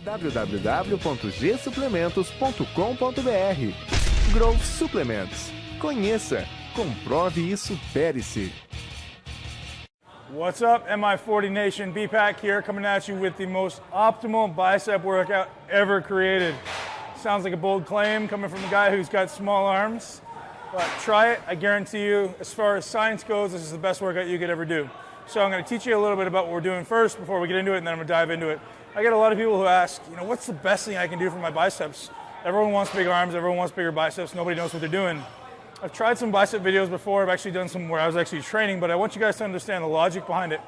www.gsuplementos.com.br. Growth Suplementos. Conheça, comprove e supere-se. What's up, MI40 Nation? BPAC here, coming at you with the most optimal bicep workout ever created. Sounds like a bold claim coming from a guy who's got small arms, but try it. I guarantee you, as far as science goes, this is the best workout you could ever do. So I'm going to teach you a little bit about what we're doing first before we get into it, and then I'm going to dive into it. I get a lot of people who ask, what's the best thing I can do for my biceps? Everyone wants big arms, everyone wants bigger biceps, nobody knows what they're doing. I've tried some bicep videos before. I've actually done some where I was actually training, but I want you guys to understand the logic behind it.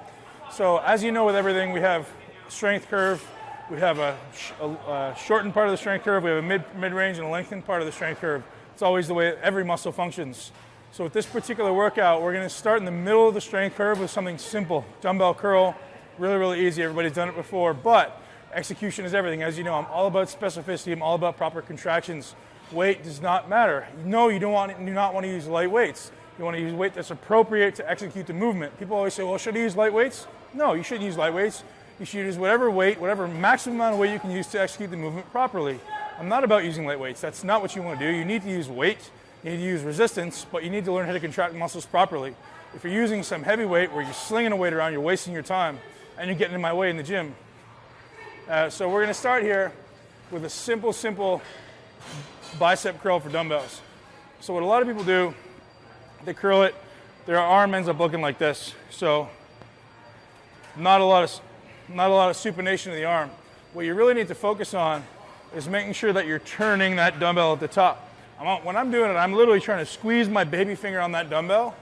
So as you know with everything, we have strength curve, we have a shortened part of the strength curve, we have a mid-range and a lengthened part of the strength curve. It's always the way every muscle functions. So with this particular workout, we're going to start in the middle of the strength curve with something simple. Dumbbell curl, really, really easy. Everybody's done it before, but execution is everything. As you know, I'm all about specificity. I'm all about proper contractions. Weight does not matter. No, you do not want to use light weights. You want to use weight that's appropriate to execute the movement. People always say, well, should I use light weights? No, you shouldn't use light weights. You should use whatever weight, whatever maximum amount of weight you can use to execute the movement properly. I'm not about using light weights. That's not what you want to do. You need to use weight. You need to use resistance, but you need to learn how to contract muscles properly. If you're using some heavy weight where you're slinging a weight around, you're wasting your time, and you're getting in my way in the gym. So we're going to start here with a simple bicep curl for dumbbells. So what a lot of people do, they curl it, their arm ends up looking like this. So not a lot of supination of the arm. What you really need to focus on is making sure that you're turning that dumbbell at the top. When I'm doing it, I'm literally trying to squeeze my baby finger on that dumbbell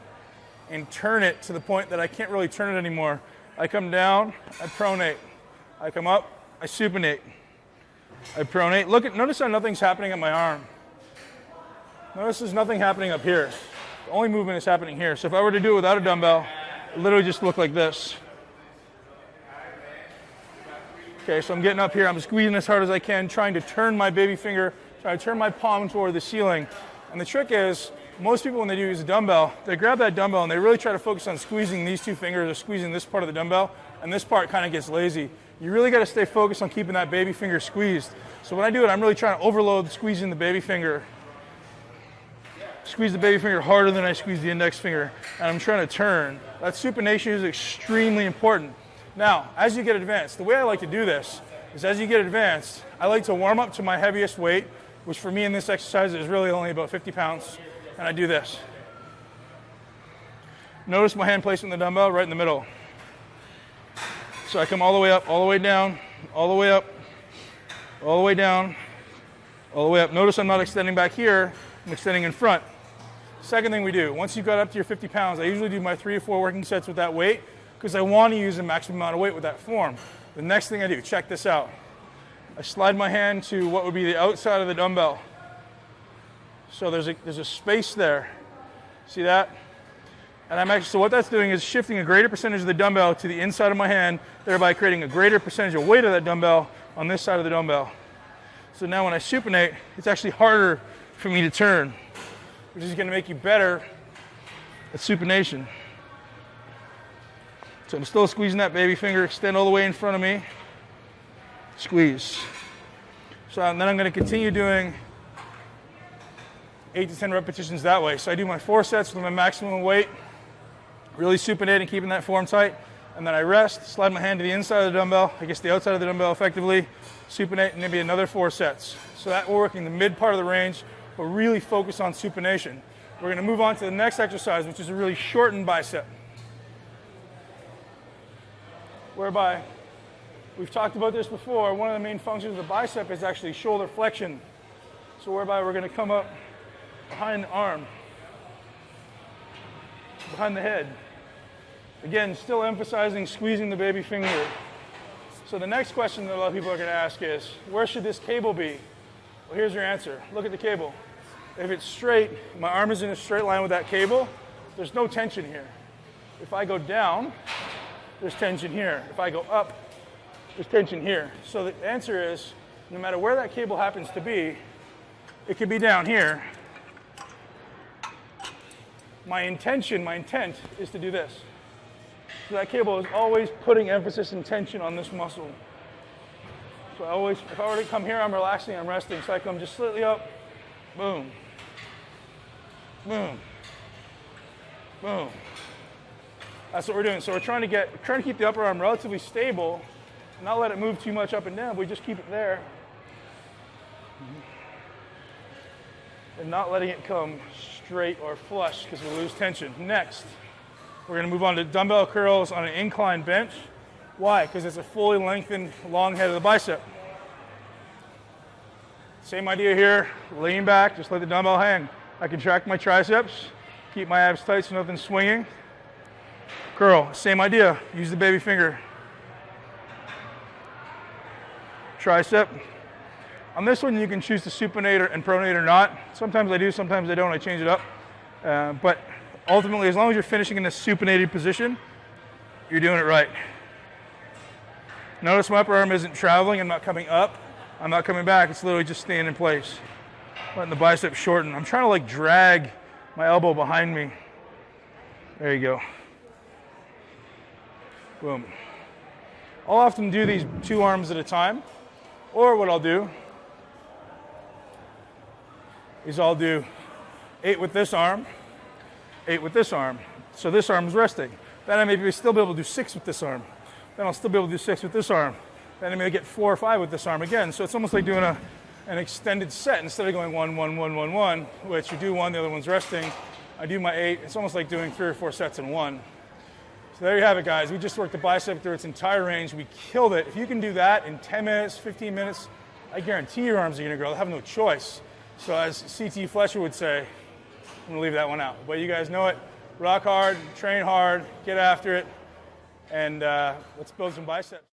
and turn it to the point that I can't really turn it anymore. I come down, I pronate. I come up, I supinate. I pronate. Notice how nothing's happening at my arm. Notice there's nothing happening up here. The only movement is happening here. So if I were to do it without a dumbbell, it literally just look like this. Okay, so I'm getting up here, I'm squeezing as hard as I can, trying to turn my baby finger, trying to turn my palm toward the ceiling. And the trick is, most people when they do use a dumbbell, they grab that dumbbell and they really try to focus on squeezing these two fingers or squeezing this part of the dumbbell, and this part kind of gets lazy. You really got to stay focused on keeping that baby finger squeezed. So when I do it, I'm really trying to overload squeezing the baby finger. Squeeze the baby finger harder than I squeeze the index finger, and I'm trying to turn. That supination is extremely important. Now, as you get advanced, the way I like to do this is as you get advanced, I like to warm up to my heaviest weight, which for me in this exercise is really only about 50 pounds, and I do this. Notice my hand placement in the dumbbell right in the middle. So I come all the way up, all the way down, all the way up, all the way down, all the way up. Notice I'm not extending back here, I'm extending in front. Second thing we do, once you've got up to your 50 pounds, I usually do my 3 or 4 working sets with that weight because I want to use the maximum amount of weight with that form. The next thing I do, check this out. I slide my hand to what would be the outside of the dumbbell. So there's a space there. See that? And so what that's doing is shifting a greater percentage of the dumbbell to the inside of my hand, thereby creating a greater percentage of weight of that dumbbell on this side of the dumbbell. So now when I supinate, it's actually harder for me to turn, which is going to make you better at supination. So I'm still squeezing that baby finger, extend all the way in front of me, squeeze. So then I'm going to continue doing 8 to 10 repetitions that way. So I do my 4 sets with my maximum weight, really supinating, keeping that form tight, and then I rest, slide my hand to the inside of the dumbbell, I guess the outside of the dumbbell effectively, supinate, and maybe another 4 sets. So that we're working the mid part of the range, but really focus on supination. We're going to move on to the next exercise, which is a really shortened bicep, whereby we've talked about this before. One of the main functions of the bicep is actually shoulder flexion. So whereby we're going to come up behind the arm, behind the head. Again, still emphasizing squeezing the baby finger. So the next question that a lot of people are going to ask is, where should this cable be? Well, here's your answer. Look at the cable. If it's straight, my arm is in a straight line with that cable, there's no tension here. If I go down, there's tension here. If I go up, there's tension here. So the answer is, no matter where that cable happens to be, it could be down here. My intent is to do this. So that cable is always putting emphasis and tension on this muscle. So I always, if I were to come here, I'm relaxing, I'm resting. So I come just slightly up, boom, boom, boom. That's what we're doing. So we're trying to keep the upper arm relatively stable, not let it move too much up and down. We just keep it there. And not letting it come straight or flush because we lose tension. Next, we're going to move on to dumbbell curls on an incline bench. Why? Because it's a fully lengthened long head of the bicep. Same idea here. Lean back, just let the dumbbell hang. I contract my triceps, keep my abs tight so nothing's swinging. Curl, same idea. Use the baby finger. Tricep. On this one, you can choose to supinate and pronate or not. Sometimes I do, sometimes I don't. I change it up. But ultimately, as long as you're finishing in a supinated position, you're doing it right. Notice my upper arm isn't traveling. I'm not coming up. I'm not coming back. It's literally just staying in place. Letting the bicep shorten. I'm trying to like drag my elbow behind me. There you go. Boom. I'll often do these 2 arms at a time. Or what I'll do is I'll do 8 with this arm, 8 with this arm. So this arm is resting. Then I may still be able to do 6 with this arm. Then I'll still be able to do 6 with this arm. Then I may get 4 or 5 with this arm again. So it's almost like doing an extended set instead of going 1, 1, 1, 1, 1, which you do 1, the other one's resting. I do my 8. It's almost like doing 3 or 4 sets in 1. So there you have it, guys. We just worked the bicep through its entire range. We killed it. If you can do that in 10 minutes, 15 minutes, I guarantee your arms are going to grow. They'll have no choice. So as C.T. Fletcher would say, I'm going to leave that one out. But you guys know it. Rock hard, train hard, get after it, and let's build some biceps.